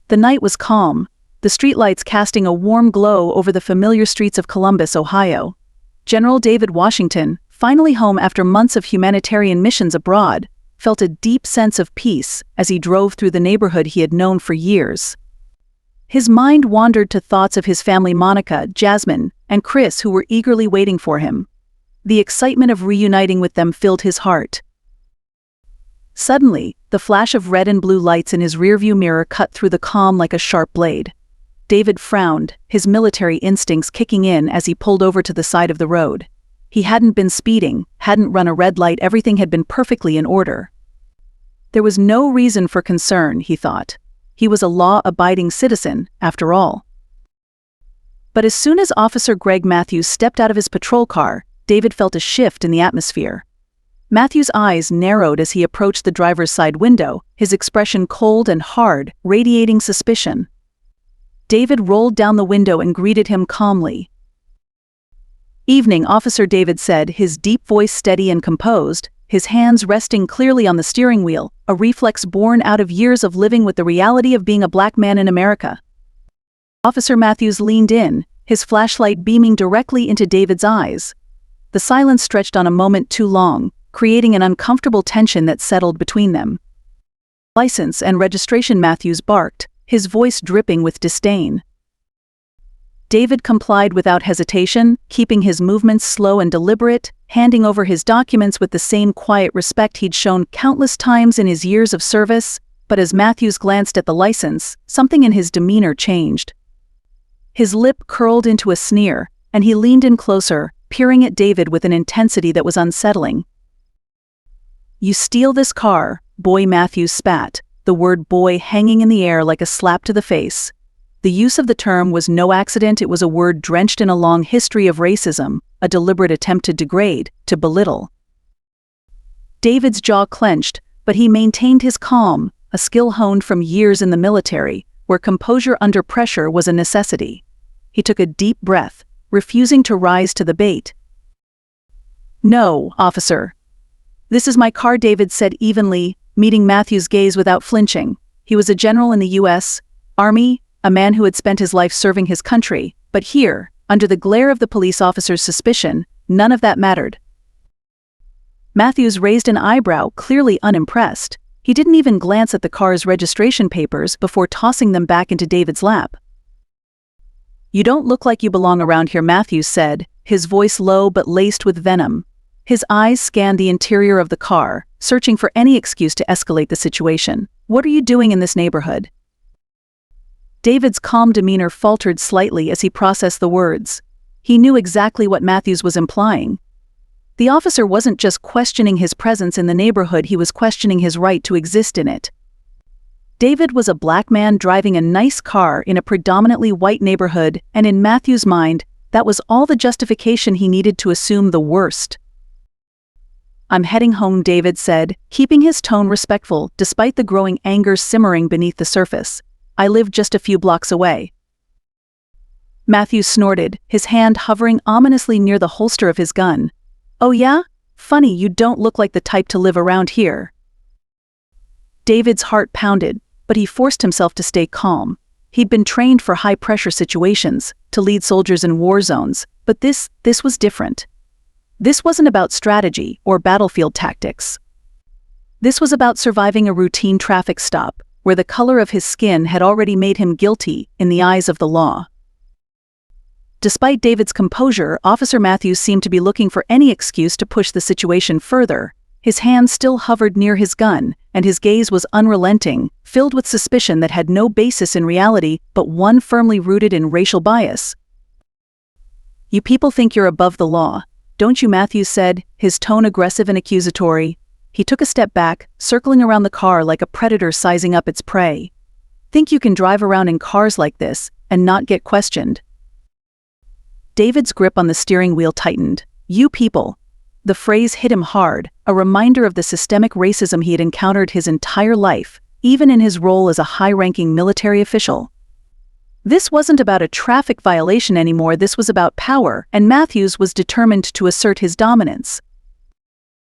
The night was calm, the streetlights casting a warm glow over the familiar streets of Columbus, Ohio. General David Washington, finally home after months of humanitarian missions abroad, felt a deep sense of peace as he drove through the neighborhood he had known for years. His mind wandered to thoughts of his family, Monica, Jasmine, and Chris, who were eagerly waiting for him. The excitement of reuniting with them filled his heart. Suddenly, the flash of red and blue lights in his rearview mirror cut through the calm like a sharp blade. David frowned, his military instincts kicking in as he pulled over to the side of the road. He hadn't been speeding, hadn't run a red light, everything had been perfectly in order. There was no reason for concern, he thought. He was a law-abiding citizen, after all. But as soon as Officer Greg Matthews stepped out of his patrol car, David felt a shift in the atmosphere. Matthews' eyes narrowed as he approached the driver's side window, his expression cold and hard, radiating suspicion. David rolled down the window and greeted him calmly. "Evening, Officer," David said, his deep voice steady and composed, his hands resting clearly on the steering wheel, a reflex born out of years of living with the reality of being a black man in America. Officer Matthews leaned in, his flashlight beaming directly into David's eyes. The silence stretched on a moment too long, creating an uncomfortable tension that settled between them. "License and registration," Matthews barked, his voice dripping with disdain. David complied without hesitation, keeping his movements slow and deliberate, handing over his documents with the same quiet respect he'd shown countless times in his years of service. But as Matthews glanced at the license, something in his demeanor changed. His lip curled into a sneer, and he leaned in closer, peering at David with an intensity that was unsettling. "You steal this car," boy, Matthews spat, the word boy hanging in the air like a slap to the face. The use of the term was no accident, it was a word drenched in a long history of racism, a deliberate attempt to degrade, to belittle. David's jaw clenched, but he maintained his calm, a skill honed from years in the military, where composure under pressure was a necessity. He took a deep breath, refusing to rise to the bait. "No, officer. This is my car," David said evenly, meeting Matthews' gaze without flinching. He was a general in the U.S. Army, a man who had spent his life serving his country, but here, under the glare of the police officer's suspicion, none of that mattered. Matthews raised an eyebrow, clearly unimpressed. He didn't even glance at the car's registration papers before tossing them back into David's lap. "You don't look like you belong around here," Matthews said, his voice low but laced with venom. His eyes scanned the interior of the car, searching for any excuse to escalate the situation. "What are you doing in this neighborhood?" David's calm demeanor faltered slightly as he processed the words. He knew exactly what Matthews was implying. The officer wasn't just questioning his presence in the neighborhood, he was questioning his right to exist in it. David was a black man driving a nice car in a predominantly white neighborhood, and in Matthews' mind, that was all the justification he needed to assume the worst. "I'm heading home," David said, keeping his tone respectful despite the growing anger simmering beneath the surface. "I live just a few blocks away." Matthews snorted, his hand hovering ominously near the holster of his gun. "Oh yeah? Funny, you don't look like the type to live around here." David's heart pounded, but he forced himself to stay calm. He'd been trained for high-pressure situations, to lead soldiers in war zones, but this was different. This wasn't about strategy or battlefield tactics. This was about surviving a routine traffic stop, where the color of his skin had already made him guilty in the eyes of the law. Despite David's composure, Officer Matthews seemed to be looking for any excuse to push the situation further. His hand still hovered near his gun, and his gaze was unrelenting, filled with suspicion that had no basis in reality but one firmly rooted in racial bias. "You people think you're above the law, don't you?" Matthews said, his tone aggressive and accusatory. He took a step back, circling around the car like a predator sizing up its prey. "Think you can drive around in cars like this and not get questioned?" David's grip on the steering wheel tightened. "You people." The phrase hit him hard, a reminder of the systemic racism he had encountered his entire life, even in his role as a high-ranking military official. This wasn't about a traffic violation anymore, this was about power, and Matthews was determined to assert his dominance.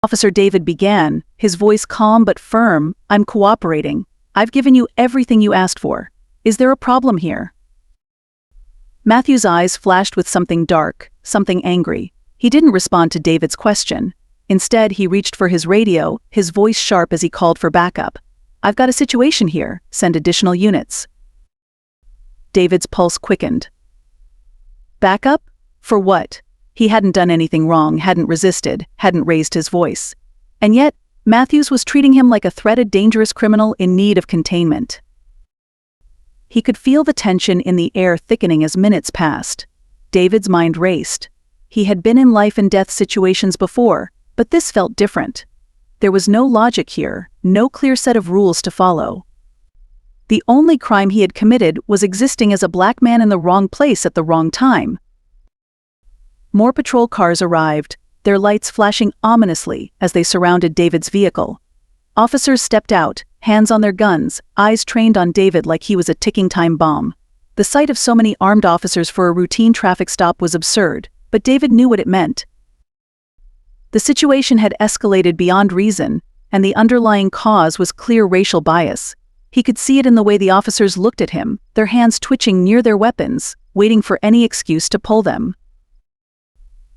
Officer David began, his voice calm but firm. "I'm cooperating. I've given you everything you asked for. Is there a problem here?" Matthew's eyes flashed with something dark, something angry. He didn't respond to David's question. Instead, he reached for his radio, his voice sharp as he called for backup. "I've got a situation here. Send additional units." David's pulse quickened. Backup? For what? He hadn't done anything wrong, hadn't resisted, hadn't raised his voice. And yet, Matthews was treating him like a threatened, dangerous criminal in need of containment. He could feel the tension in the air thickening as minutes passed. David's mind raced. He had been in life and death situations before, but this felt different. There was no logic here, no clear set of rules to follow. The only crime he had committed was existing as a black man in the wrong place at the wrong time. More patrol cars arrived, their lights flashing ominously as they surrounded David's vehicle. Officers stepped out, hands on their guns, eyes trained on David like he was a ticking time bomb. The sight of so many armed officers for a routine traffic stop was absurd, but David knew what it meant. The situation had escalated beyond reason, and the underlying cause was clear racial bias. He could see it in the way the officers looked at him, their hands twitching near their weapons, waiting for any excuse to pull them.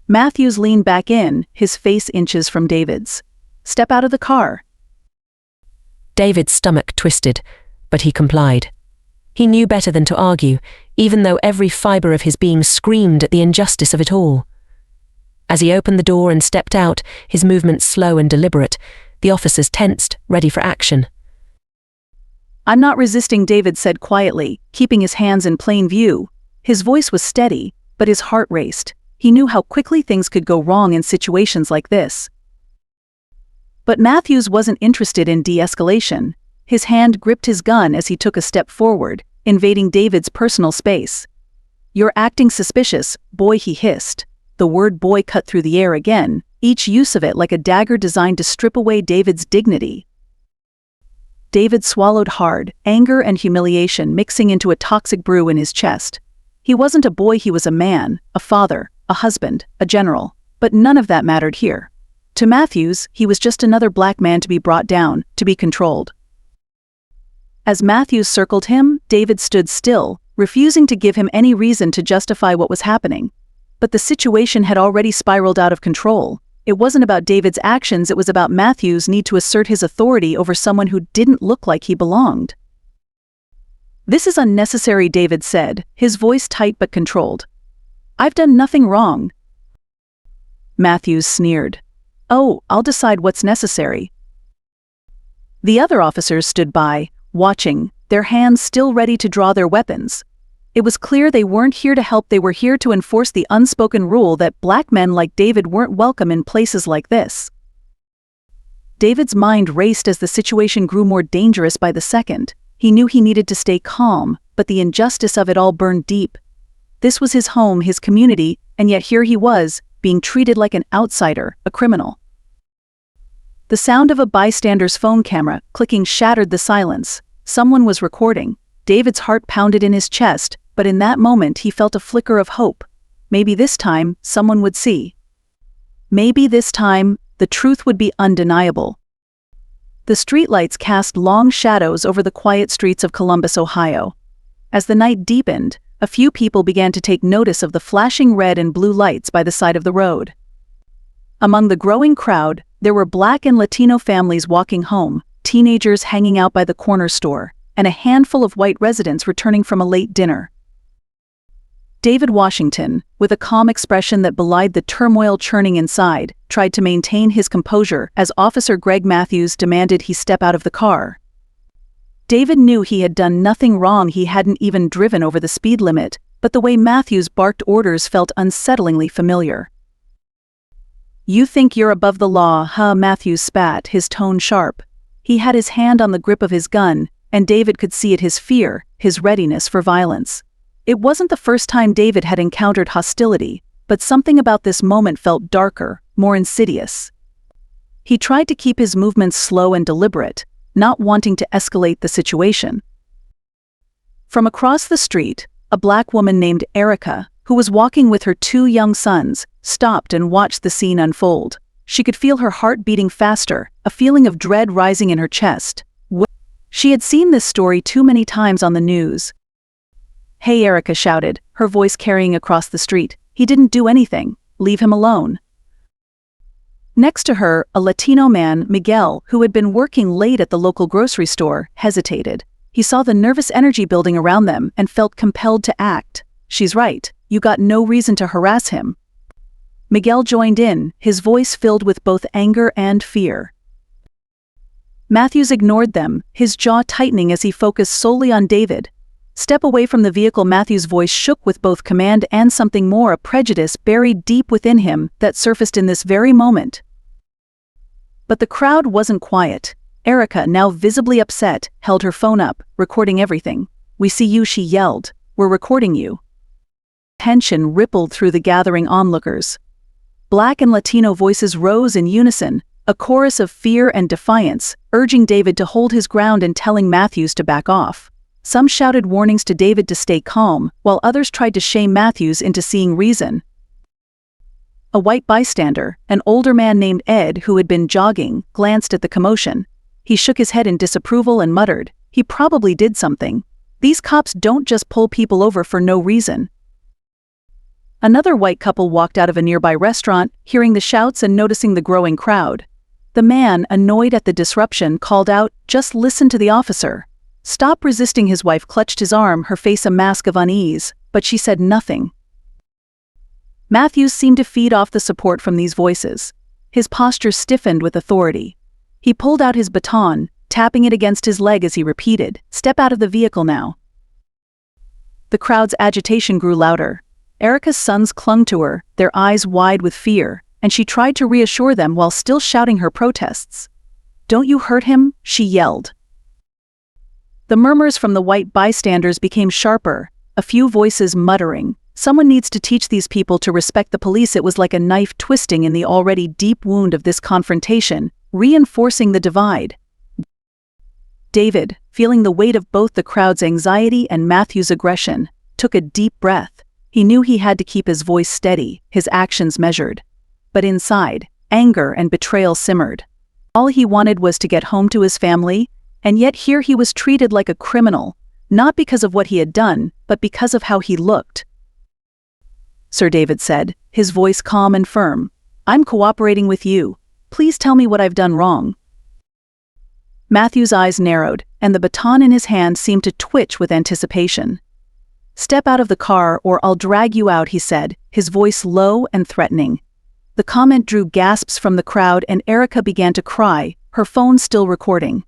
Matthews leaned back in, his face inches from David's. "Step out of the car." David's stomach twisted, but he complied. He knew better than to argue, even though every fibre of his being screamed at the injustice of it all. As he opened the door and stepped out, his movements slow and deliberate, the officers tensed, ready for action. "I'm not resisting," David said quietly, keeping his hands in plain view. His voice was steady, but his heart raced. He knew how quickly things could go wrong in situations like this. But Matthews wasn't interested in de-escalation. His hand gripped his gun as he took a step forward, invading David's personal space. "You're acting suspicious, boy," he hissed. The word boy cut through the air again, each use of it like a dagger designed to strip away David's dignity. David swallowed hard, anger and humiliation mixing into a toxic brew in his chest. He wasn't a boy, he was a man, a father, a husband, a general, but none of that mattered here. To Matthews, he was just another black man to be brought down, to be controlled. As Matthews circled him, David stood still, refusing to give him any reason to justify what was happening. But the situation had already spiraled out of control. It wasn't about David's actions, it was about Matthews' need to assert his authority over someone who didn't look like he belonged. "This is unnecessary," David said, his voice tight but controlled. "I've done nothing wrong." Matthews sneered. "Oh, I'll decide what's necessary." The other officers stood by, watching, their hands still ready to draw their weapons. It was clear they weren't here to help, they were here to enforce the unspoken rule that black men like David weren't welcome in places like this. David's mind raced as the situation grew more dangerous by the second. He knew he needed to stay calm, but the injustice of it all burned deep. This was his home, his community, and yet here he was, being treated like an outsider, a criminal. The sound of a bystander's phone camera clicking shattered the silence. Someone was recording. David's heart pounded in his chest, but in that moment he felt a flicker of hope. Maybe this time, someone would see. Maybe this time, the truth would be undeniable. The streetlights cast long shadows over the quiet streets of Columbus, Ohio. As the night deepened, a few people began to take notice of the flashing red and blue lights by the side of the road. Among the growing crowd, there were Black and Latino families walking home, teenagers hanging out by the corner store, and a handful of white residents returning from a late dinner. David Washington, with a calm expression that belied the turmoil churning inside, tried to maintain his composure as Officer Greg Matthews demanded he step out of the car. David knew he had done nothing wrong, he hadn't even driven over the speed limit, but the way Matthews barked orders felt unsettlingly familiar. "You think you're above the law, huh?" Matthews spat, his tone sharp. He had his hand on the grip of his gun, and David could see it, his fear, his readiness for violence. It wasn't the first time David had encountered hostility, but something about this moment felt darker, more insidious. He tried to keep his movements slow and deliberate, not wanting to escalate the situation. From across the street, a black woman named Erica, who was walking with her 2 young sons, stopped and watched the scene unfold. She could feel her heart beating faster, a feeling of dread rising in her chest. She had seen this story too many times on the news, "Hey," Erica shouted, her voice carrying across the street. "He didn't do anything. Leave him alone." Next to her, a Latino man, Miguel, who had been working late at the local grocery store, hesitated. He saw the nervous energy building around them and felt compelled to act. "She's right. You got no reason to harass him." Miguel joined in, his voice filled with both anger and fear. Matthews ignored them, his jaw tightening as he focused solely on David. "Step away from the vehicle." Matthews' voice shook with both command and something more, a prejudice buried deep within him that surfaced in this very moment. But the crowd wasn't quiet. Erica, now visibly upset, held her phone up, recording everything. "We see you," she yelled. "We're recording you." Tension rippled through the gathering onlookers. Black and Latino voices rose in unison, a chorus of fear and defiance, urging David to hold his ground and telling Matthews to back off. Some shouted warnings to David to stay calm, while others tried to shame Matthews into seeing reason. A white bystander, an older man named Ed who had been jogging, glanced at the commotion. He shook his head in disapproval and muttered, "He probably did something. These cops don't just pull people over for no reason." Another white couple walked out of a nearby restaurant, hearing the shouts and noticing the growing crowd. The man, annoyed at the disruption, called out, "Just listen to the officer." "Stop resisting." His wife clutched his arm, her face a mask of unease, but she said nothing. Matthews seemed to feed off the support from these voices. His posture stiffened with authority. He pulled out his baton, tapping it against his leg as he repeated, "Step out of the vehicle now." The crowd's agitation grew louder. Erica's sons clung to her, their eyes wide with fear, and she tried to reassure them while still shouting her protests. "Don't you hurt him?" she yelled. The murmurs from the white bystanders became sharper, a few voices muttering, "Someone needs to teach these people to respect the police." It was like a knife twisting in the already deep wound of this confrontation, reinforcing the divide. David, feeling the weight of both the crowd's anxiety and Matthew's aggression, took a deep breath. He knew he had to keep his voice steady, his actions measured. But inside, anger and betrayal simmered. All he wanted was to get home to his family, and yet here he was treated like a criminal, not because of what he had done, but because of how he looked. "Sir," David said, his voice calm and firm, "I'm cooperating with you. Please tell me what I've done wrong." Matthew's eyes narrowed, and the baton in his hand seemed to twitch with anticipation. "Step out of the car or I'll drag you out," he said, his voice low and threatening. The comment drew gasps from the crowd and Erica began to cry, her phone still recording.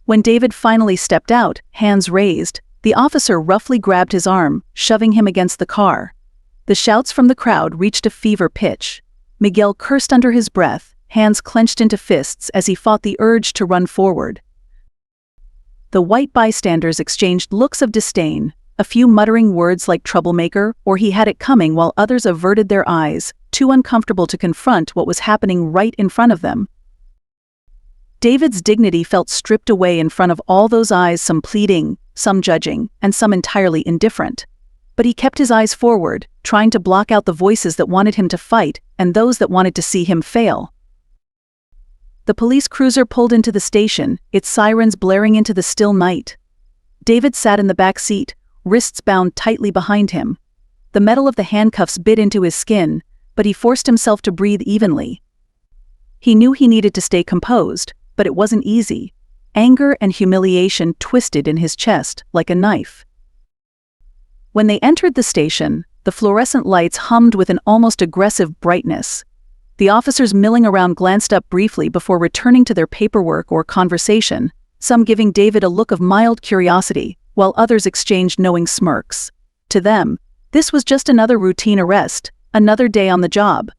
When David finally stepped out, hands raised, the officer roughly grabbed his arm, shoving him against the car. The shouts from the crowd reached a fever pitch. Miguel cursed under his breath, hands clenched into fists as he fought the urge to run forward. The white bystanders exchanged looks of disdain, a few muttering words like troublemaker or he had it coming, while others averted their eyes, too uncomfortable to confront what was happening right in front of them. David's dignity felt stripped away in front of all those eyes, some pleading, some judging, and some entirely indifferent. But he kept his eyes forward, trying to block out the voices that wanted him to fight and those that wanted to see him fail. The police cruiser pulled into the station, its sirens blaring into the still night. David sat in the back seat, wrists bound tightly behind him. The metal of the handcuffs bit into his skin, but he forced himself to breathe evenly. He knew he needed to stay composed, but it wasn't easy. Anger and humiliation twisted in his chest like a knife. When they entered the station, the fluorescent lights hummed with an almost aggressive brightness. The officers milling around glanced up briefly before returning to their paperwork or conversation, some giving David a look of mild curiosity, while others exchanged knowing smirks. To them, this was just another routine arrest, another day on the job.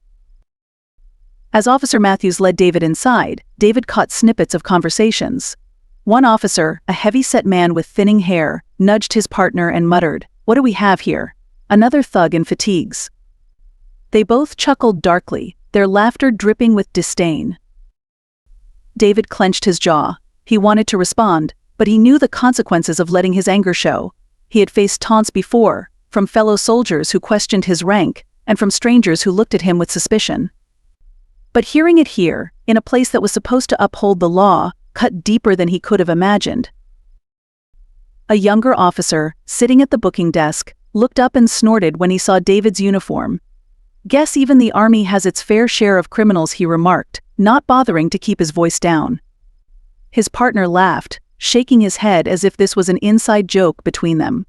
As Officer Matthews led David inside, David caught snippets of conversations. One officer, a heavy-set man with thinning hair, nudged his partner and muttered, "What do we have here?" Another thug in fatigues. They both chuckled darkly, their laughter dripping with disdain. David clenched his jaw. He wanted to respond, but he knew the consequences of letting his anger show. He had faced taunts before, from fellow soldiers who questioned his rank, and from strangers who looked at him with suspicion. But hearing it here, in a place that was supposed to uphold the law, cut deeper than he could have imagined. A younger officer, sitting at the booking desk, looked up and snorted when he saw David's uniform. "Guess even the army has its fair share of criminals," he remarked, not bothering to keep his voice down. His partner laughed, shaking his head as if this was an inside joke between them.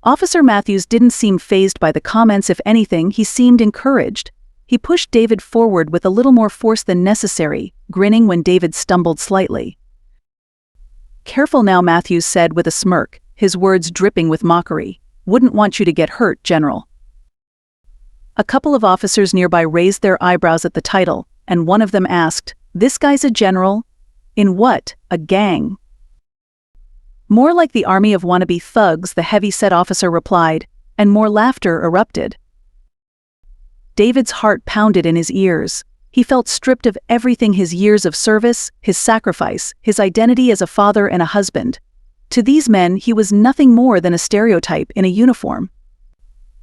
Officer Matthews didn't seem fazed by the comments. If anything, he seemed encouraged. He pushed David forward with a little more force than necessary, grinning when David stumbled slightly. "Careful now," Matthews said with a smirk, his words dripping with mockery. "Wouldn't want you to get hurt, General." A couple of officers nearby raised their eyebrows at the title, and one of them asked, "This guy's a general? In what, a gang?" "More like the army of wannabe thugs," the heavy-set officer replied, and more laughter erupted. David's heart pounded in his ears. He felt stripped of everything: his years of service, his sacrifice, his identity as a father and a husband. To these men, he was nothing more than a stereotype in a uniform.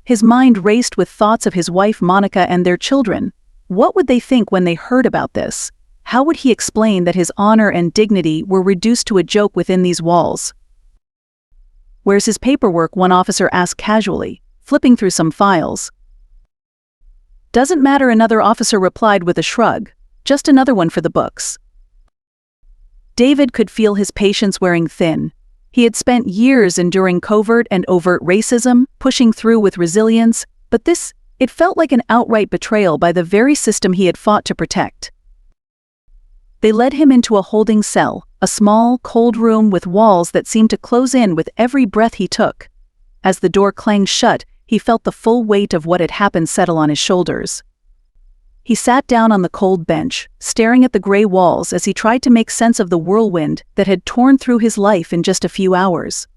His mind raced with thoughts of his wife Monica and their children. What would they think when they heard about this? How would he explain that his honor and dignity were reduced to a joke within these walls? "Where's his paperwork?" one officer asked casually, flipping through some files. "Doesn't matter," another officer replied with a shrug. "Just another one for the books." David could feel his patience wearing thin. He had spent years enduring covert and overt racism, pushing through with resilience, but it felt like an outright betrayal by the very system he had fought to protect. They led him into a holding cell, a small, cold room with walls that seemed to close in with every breath he took. As the door clanged shut, he felt the full weight of what had happened settle on his shoulders. He sat down on the cold bench, staring at the gray walls as he tried to make sense of the whirlwind that had torn through his life in just a few hours.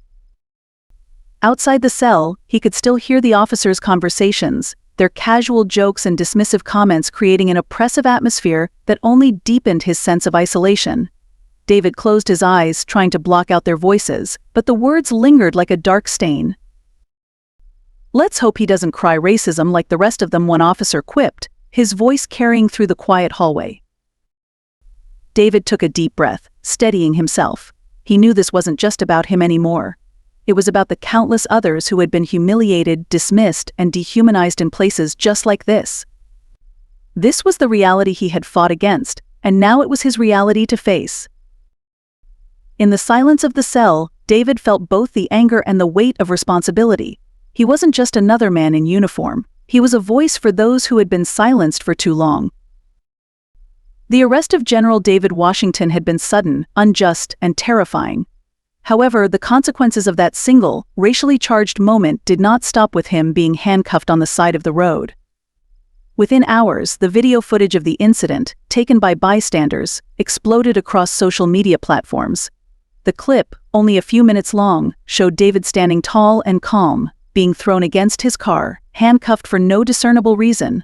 Outside the cell, he could still hear the officers' conversations, their casual jokes and dismissive comments creating an oppressive atmosphere that only deepened his sense of isolation. David closed his eyes, trying to block out their voices, but the words lingered like a dark stain. "Let's hope he doesn't cry racism like the rest of them," one officer quipped, his voice carrying through the quiet hallway. David took a deep breath, steadying himself. He knew this wasn't just about him anymore. It was about the countless others who had been humiliated, dismissed, and dehumanized in places just like this. This was the reality he had fought against, and now it was his reality to face. In the silence of the cell, David felt both the anger and the weight of responsibility. He wasn't just another man in uniform. He was a voice for those who had been silenced for too long. The arrest of General David Washington had been sudden, unjust, and terrifying. However, the consequences of that single, racially charged moment did not stop with him being handcuffed on the side of the road. Within hours, the video footage of the incident, taken by bystanders, exploded across social media platforms. The clip, only a few minutes long, showed David standing tall and calm, being thrown against his car, handcuffed for no discernible reason.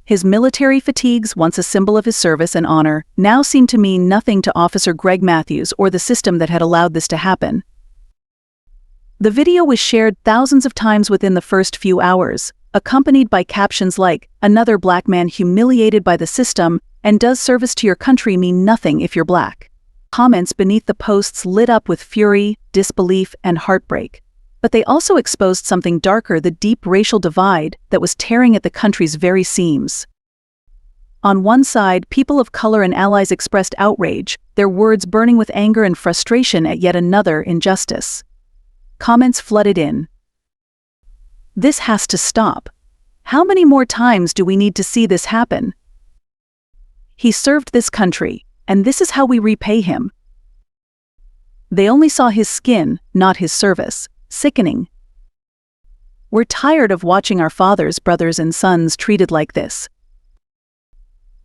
His military fatigues, once a symbol of his service and honor, now seemed to mean nothing to Officer Greg Matthews or the system that had allowed this to happen. The video was shared thousands of times within the first few hours, accompanied by captions like, "Another black man humiliated by the system, and does service to your country mean nothing if you're black?" Comments beneath the posts lit up with fury, disbelief, and heartbreak. But they also exposed something darker: the deep racial divide that was tearing at the country's very seams. On one side, people of color and allies expressed outrage, their words burning with anger and frustration at yet another injustice. Comments flooded in. "This has to stop. How many more times do we need to see this happen? He served this country, and this is how we repay him." They only saw his skin, not his service. Sickening. "We're tired of watching our fathers, brothers, and sons treated like this."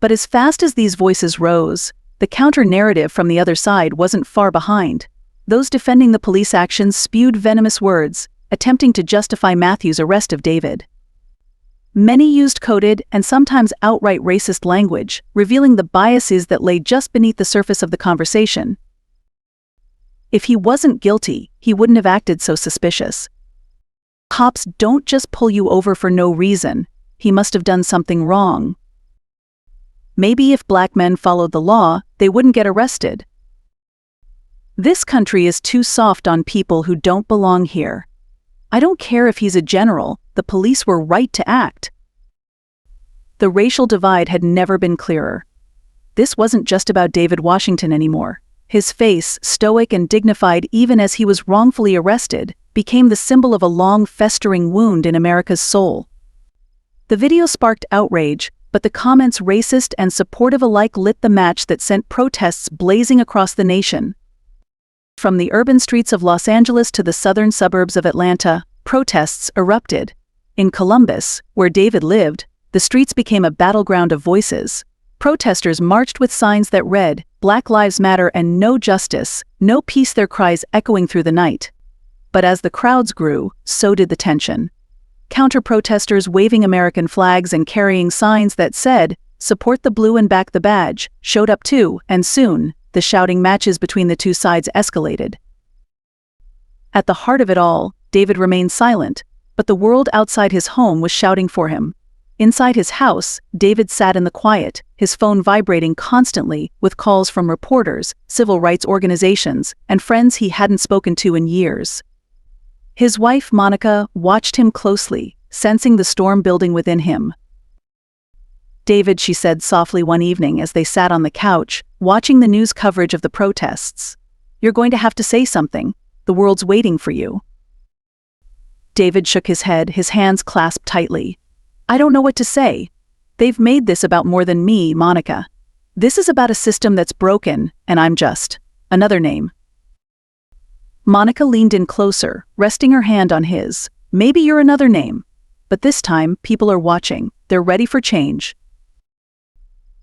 But as fast as these voices rose, the counter-narrative from the other side wasn't far behind. Those defending the police actions spewed venomous words, attempting to justify Matthews' arrest of David. Many used coded and sometimes outright racist language, revealing the biases that lay just beneath the surface of the conversation. If he wasn't guilty, he wouldn't have acted so suspicious. Cops don't just pull you over for no reason. He must have done something wrong. Maybe if black men followed the law, they wouldn't get arrested. This country is too soft on people who don't belong here. I don't care if he's a general, the police were right to act. The racial divide had never been clearer. This wasn't just about David Washington anymore. His face, stoic and dignified even as he was wrongfully arrested, became the symbol of a long, festering wound in America's soul. The video sparked outrage, but the comments, racist and supportive alike, lit the match that sent protests blazing across the nation. From the urban streets of Los Angeles to the southern suburbs of Atlanta, protests erupted. In Columbus, where David lived, the streets became a battleground of voices. Protesters marched with signs that read, "Black Lives Matter" and "No Justice, No Peace," their cries echoing through the night. But as the crowds grew, so did the tension. Counter-protesters waving American flags and carrying signs that said, "Support the blue and back the badge," showed up too, and soon, the shouting matches between the two sides escalated. At the heart of it all, David remained silent, but the world outside his home was shouting for him. Inside his house, David sat in the quiet, his phone vibrating constantly with calls from reporters, civil rights organizations, and friends he hadn't spoken to in years. His wife, Monica, watched him closely, sensing the storm building within him. "David," she said softly one evening as they sat on the couch, watching the news coverage of the protests, "you're going to have to say something. The world's waiting for you." David shook his head, his hands clasped tightly. "I don't know what to say. They've made this about more than me, Monica. This is about a system that's broken, and I'm just another name." Monica leaned in closer, resting her hand on his. "Maybe you're another name. But this time, people are watching. They're ready for change."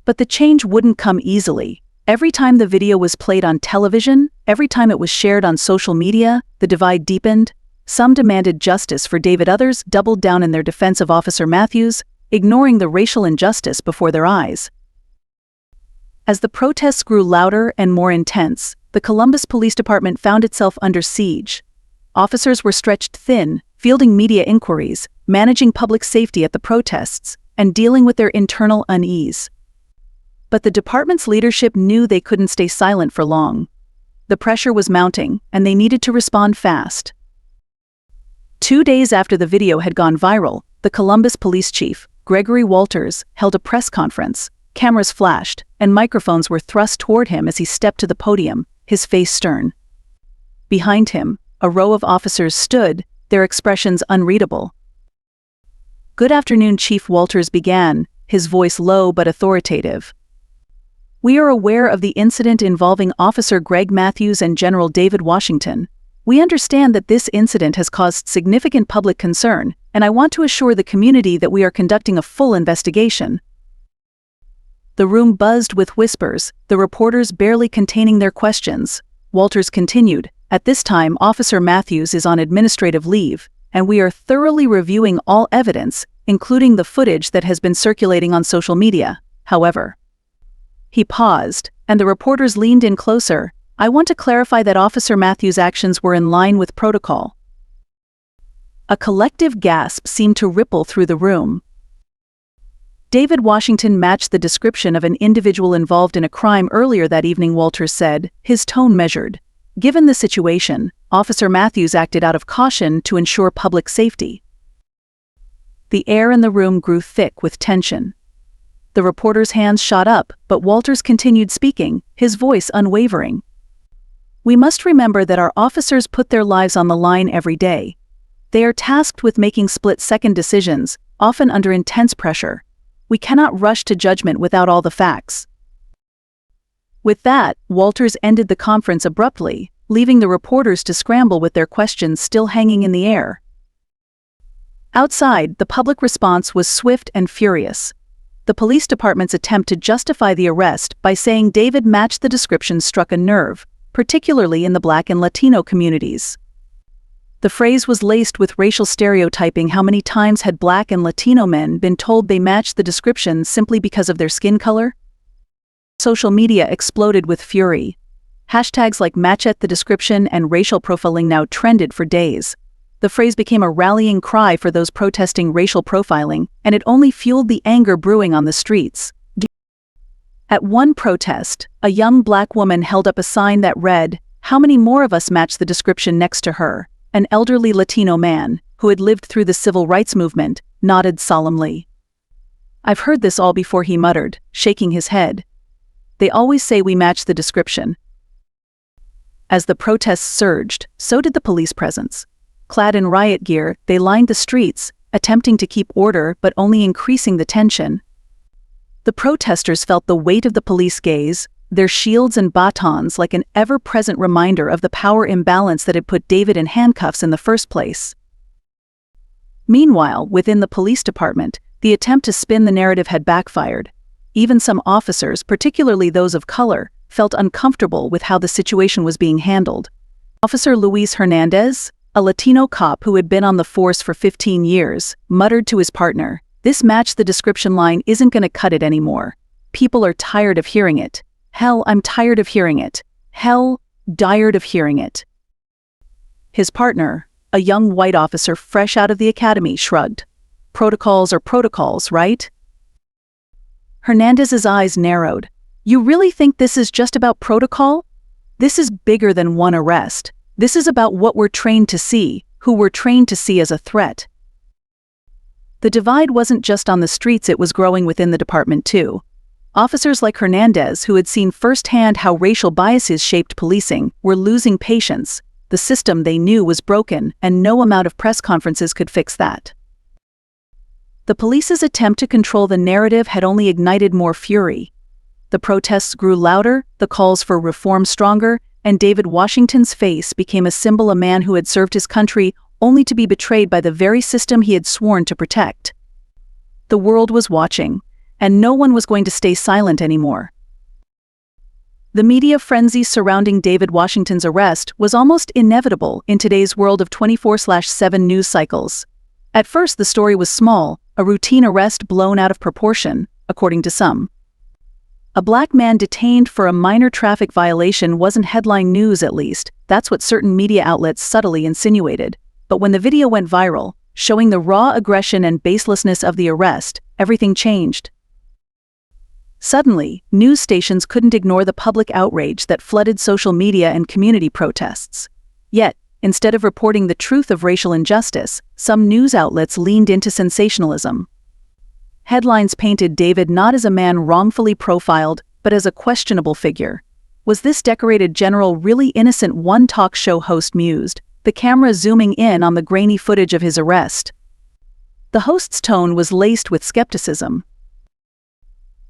But the change wouldn't come easily. Every time the video was played on television, every time it was shared on social media, the divide deepened. Some demanded justice for David, others doubled down in their defense of Officer Matthews, ignoring the racial injustice before their eyes. As the protests grew louder and more intense, the Columbus Police Department found itself under siege. Officers were stretched thin, fielding media inquiries, managing public safety at the protests, and dealing with their internal unease. But the department's leadership knew they couldn't stay silent for long. The pressure was mounting, and they needed to respond fast. 2 days after the video had gone viral, the Columbus police chief, Gregory Walters, held a press conference. Cameras flashed, and microphones were thrust toward him as he stepped to the podium, his face stern. Behind him, a row of officers stood, their expressions unreadable. "Good afternoon," Chief Walters began, his voice low but authoritative. "We are aware of the incident involving Officer Greg Matthews and General David Washington. We understand that this incident has caused significant public concern, and I want to assure the community that we are conducting a full investigation." The room buzzed with whispers, the reporters barely containing their questions. Walters continued, "At this time, Officer Matthews is on administrative leave, and we are thoroughly reviewing all evidence, including the footage that has been circulating on social media. However," he paused, and the reporters leaned in closer, "I want to clarify that Officer Matthews' actions were in line with protocol." A collective gasp seemed to ripple through the room. David Washington matched the description of an individual involved in a crime earlier that evening, Walters said, his tone measured. Given the situation, Officer Matthews acted out of caution to ensure public safety. The air in the room grew thick with tension. The reporter's hands shot up, but Walters continued speaking, his voice unwavering. "We must remember that our officers put their lives on the line every day. They are tasked with making split-second decisions, often under intense pressure. We cannot rush to judgment without all the facts." With that, Walters ended the conference abruptly, leaving the reporters to scramble with their questions still hanging in the air. Outside, the public response was swift and furious. The police department's attempt to justify the arrest by saying David matched the description struck a nerve, particularly in the Black and Latino communities. The phrase was laced with racial stereotyping. How many times had Black and Latino men been told they matched the description simply because of their skin color? Social media exploded with fury. Hashtags like "matchet the description" and "racial profiling" now trended for days. The phrase became a rallying cry for those protesting racial profiling, and it only fueled the anger brewing on the streets. At one protest, a young Black woman held up a sign that read, How many more of us match the description next to her? An elderly Latino man, who had lived through the civil rights movement, nodded solemnly. I've heard this all before, he muttered, shaking his head. They always say we match the description. As the protests surged, so did the police presence. Clad in riot gear, they lined the streets, attempting to keep order but only increasing the tension. The protesters felt the weight of the police gaze, their shields and batons like an ever-present reminder of the power imbalance that had put David in handcuffs in the first place. Meanwhile, within the police department, the attempt to spin the narrative had backfired. Even some officers, particularly those of color, felt uncomfortable with how the situation was being handled. Officer Luis Hernandez, a Latino cop who had been on the force for 15 years, muttered to his partner, "This match the description line isn't going to cut it anymore. People are tired of hearing it. Hell, I'm tired of hearing it. Hell, tired of hearing it." His partner, a young white officer fresh out of the academy, shrugged. Protocols are protocols, right? Hernandez's eyes narrowed. You really think this is just about protocol? This is bigger than one arrest. This is about what we're trained to see, who we're trained to see as a threat. The divide wasn't just on the streets, it was growing within the department too. Officers like Hernandez, who had seen firsthand how racial biases shaped policing, were losing patience. The system they knew was broken, and no amount of press conferences could fix that. The police's attempt to control the narrative had only ignited more fury. The protests grew louder, the calls for reform stronger, and David Washington's face became a symbol of a man who had served his country only to be betrayed by the very system he had sworn to protect. The world was watching, and no one was going to stay silent anymore. The media frenzy surrounding David Washington's arrest was almost inevitable in today's world of 24/7 news cycles. At first, the story was small, a routine arrest blown out of proportion, according to some. A black man detained for a minor traffic violation wasn't headline news, at least. That's what certain media outlets subtly insinuated. But when the video went viral, showing the raw aggression and baselessness of the arrest, everything changed. Suddenly, news stations couldn't ignore the public outrage that flooded social media and community protests. Yet, instead of reporting the truth of racial injustice, some news outlets leaned into sensationalism. Headlines painted David not as a man wrongfully profiled, but as a questionable figure. Was this decorated general really innocent? One talk show host mused, the camera zooming in on the grainy footage of his arrest. The host's tone was laced with skepticism.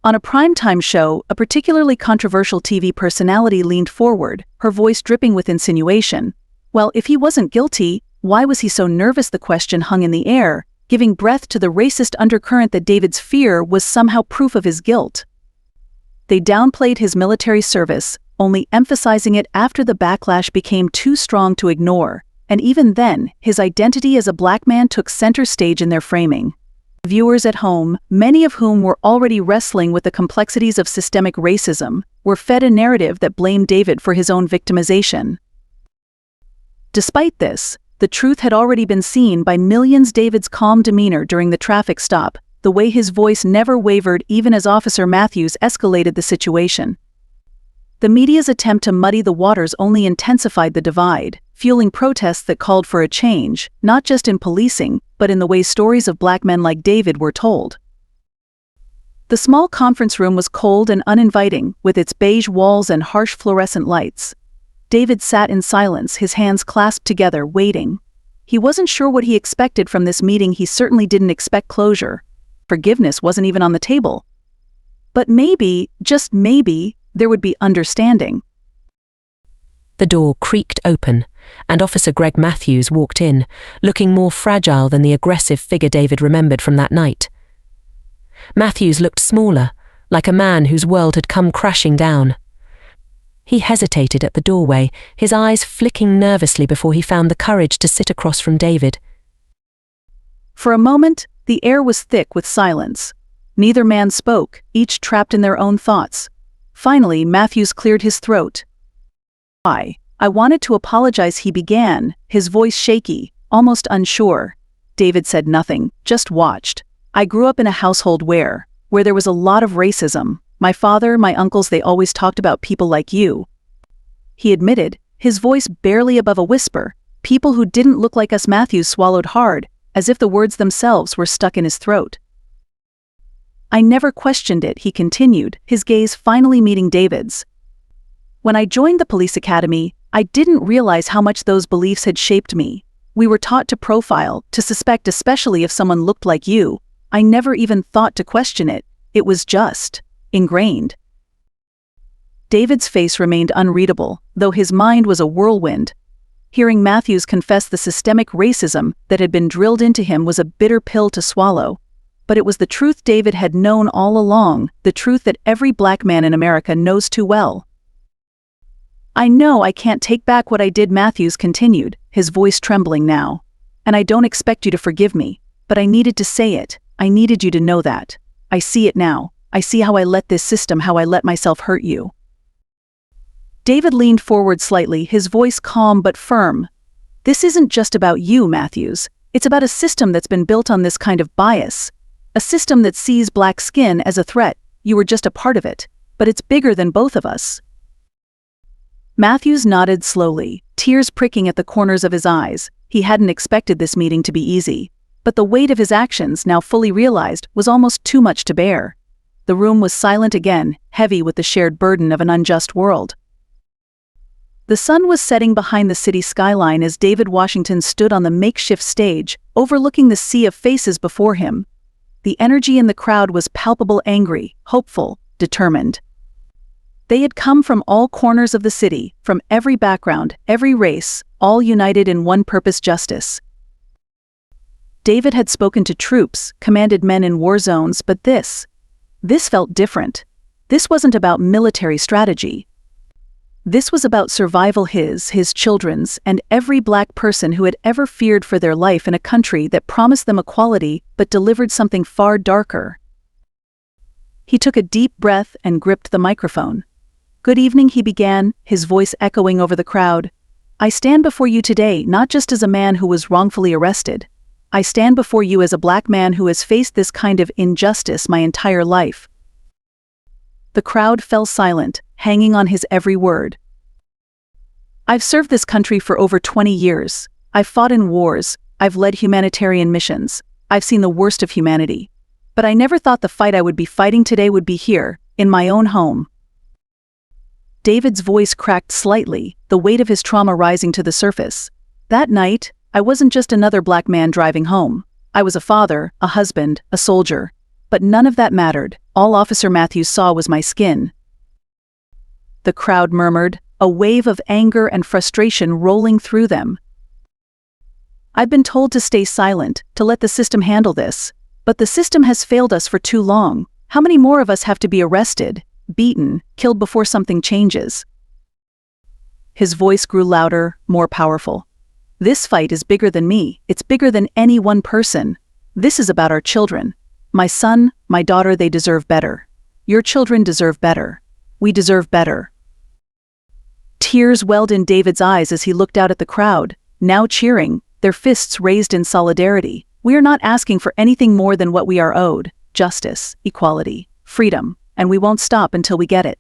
On a primetime show, a particularly controversial TV personality leaned forward, her voice dripping with insinuation. Well, if he wasn't guilty, why was he so nervous? The question hung in the air, giving breath to the racist undercurrent that David's fear was somehow proof of his guilt. They downplayed his military service, only emphasizing it after the backlash became too strong to ignore, and even then, his identity as a black man took center stage in their framing. Viewers at home, many of whom were already wrestling with the complexities of systemic racism, were fed a narrative that blamed David for his own victimization. Despite this, the truth had already been seen by millions. David's calm demeanor during the traffic stop, the way his voice never wavered even as Officer Matthews escalated the situation. The media's attempt to muddy the waters only intensified the divide, fueling protests that called for a change, not just in policing, but in the way stories of black men like David were told. The small conference room was cold and uninviting, with its beige walls and harsh fluorescent lights. David sat in silence, his hands clasped together, waiting. He wasn't sure what he expected from this meeting. He certainly didn't expect closure. Forgiveness wasn't even on the table. But maybe, just maybe, there would be understanding. The door creaked open, and Officer Greg Matthews walked in, looking more fragile than the aggressive figure David remembered from that night. Matthews looked smaller, like a man whose world had come crashing down. He hesitated at the doorway, his eyes flicking nervously before he found the courage to sit across from David. For a moment, the air was thick with silence. Neither man spoke, each trapped in their own thoughts. Finally, Matthews cleared his throat. I wanted to apologize, he began, his voice shaky, almost unsure. David said nothing, just watched. I grew up in a household where there was a lot of racism. My father, my uncles, they always talked about people like you. He admitted, his voice barely above a whisper. People who didn't look like us. Matthews swallowed hard, as if the words themselves were stuck in his throat. I never questioned it, he continued, his gaze finally meeting David's. When I joined the police academy, I didn't realize how much those beliefs had shaped me. We were taught to profile, to suspect, especially if someone looked like you. I never even thought to question it. It was just ingrained. David's face remained unreadable, though his mind was a whirlwind. Hearing Matthews confess the systemic racism that had been drilled into him was a bitter pill to swallow. But it was the truth David had known all along, the truth that every black man in America knows too well. I know I can't take back what I did, Matthews continued, his voice trembling now. And I don't expect you to forgive me, but I needed to say it. I needed you to know that. I see it now. I see how I let this system, how I let myself hurt you. David leaned forward slightly, his voice calm but firm. This isn't just about you, Matthews. It's about a system that's been built on this kind of bias. A system that sees black skin as a threat. You were just a part of it. But it's bigger than both of us. Matthews nodded slowly, tears pricking at the corners of his eyes. He hadn't expected this meeting to be easy. But the weight of his actions, now fully realized, was almost too much to bear. The room was silent again, heavy with the shared burden of an unjust world. The sun was setting behind the city skyline as David Washington stood on the makeshift stage, overlooking the sea of faces before him. The energy in the crowd was palpable, angry, hopeful, determined. They had come from all corners of the city, from every background, every race, all united in one purpose: justice. David had spoken to troops, commanded men in war zones, but this felt different. This wasn't about military strategy. This was about survival, his children's, and every black person who had ever feared for their life in a country that promised them equality but delivered something far darker. He took a deep breath and gripped the microphone. "Good evening," he began, his voice echoing over the crowd. "I stand before you today not just as a man who was wrongfully arrested. I stand before you as a black man who has faced this kind of injustice my entire life." The crowd fell silent, hanging on his every word. "I've served this country for over 20 years. I've fought in wars. I've led humanitarian missions. I've seen the worst of humanity. But I never thought the fight I would be fighting today would be here, in my own home." David's voice cracked slightly, the weight of his trauma rising to the surface. "That night, I wasn't just another black man driving home. I was a father, a husband, a soldier. But none of that mattered. All Officer Matthews saw was my skin." The crowd murmured, a wave of anger and frustration rolling through them. "I've been told to stay silent, to let the system handle this. But the system has failed us for too long. How many more of us have to be arrested, beaten, killed before something changes?" His voice grew louder, more powerful. "This fight is bigger than me. It's bigger than any one person. This is about our children. My son, my daughter, they deserve better. Your children deserve better. We deserve better." Tears welled in David's eyes as he looked out at the crowd, now cheering, their fists raised in solidarity. "We are not asking for anything more than what we are owed: justice, equality, freedom, and we won't stop until we get it."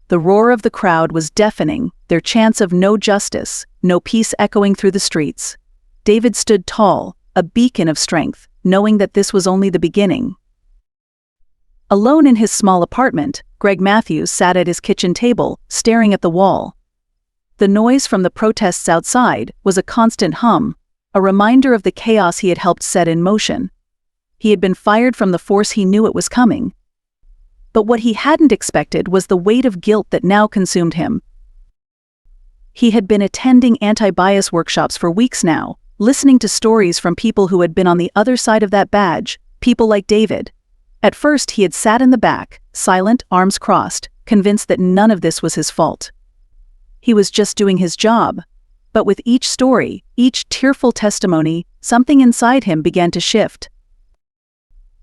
The roar of the crowd was deafening, their chants of no justice, no peace echoing through the streets. David stood tall, a beacon of strength, knowing that this was only the beginning. Alone in his small apartment, Greg Matthews sat at his kitchen table, staring at the wall. The noise from the protests outside was a constant hum, a reminder of the chaos he had helped set in motion. He had been fired from the force he knew it was coming. But what he hadn't expected was the weight of guilt that now consumed him. He had been attending anti-bias workshops for weeks now, listening to stories from people who had been on the other side of that badge, people like David. At first he had sat in the back, silent, arms crossed, convinced that none of this was his fault. He was just doing his job. But with each story, each tearful testimony, something inside him began to shift.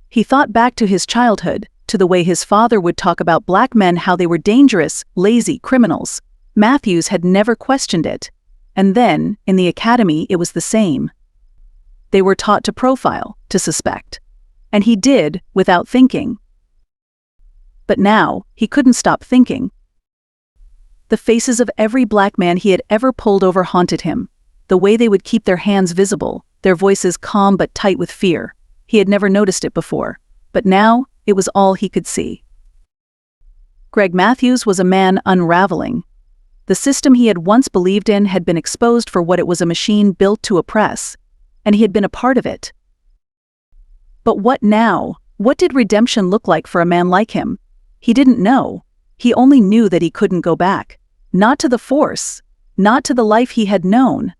He thought back to his childhood, to the way his father would talk about black men, how they were dangerous, lazy criminals. Matthews had never questioned it. And then, in the academy, it was the same. They were taught to profile, to suspect. And he did, without thinking. But now, he couldn't stop thinking. The faces of every black man he had ever pulled over haunted him. The way they would keep their hands visible, their voices calm but tight with fear. He had never noticed it before, but now it was all he could see. Greg Matthews was a man unraveling. The system he had once believed in had been exposed for what it was, a machine built to oppress, and he had been a part of it. But what now? What did redemption look like for a man like him? He didn't know. He only knew that he couldn't go back. Not to the force, not to the life he had known.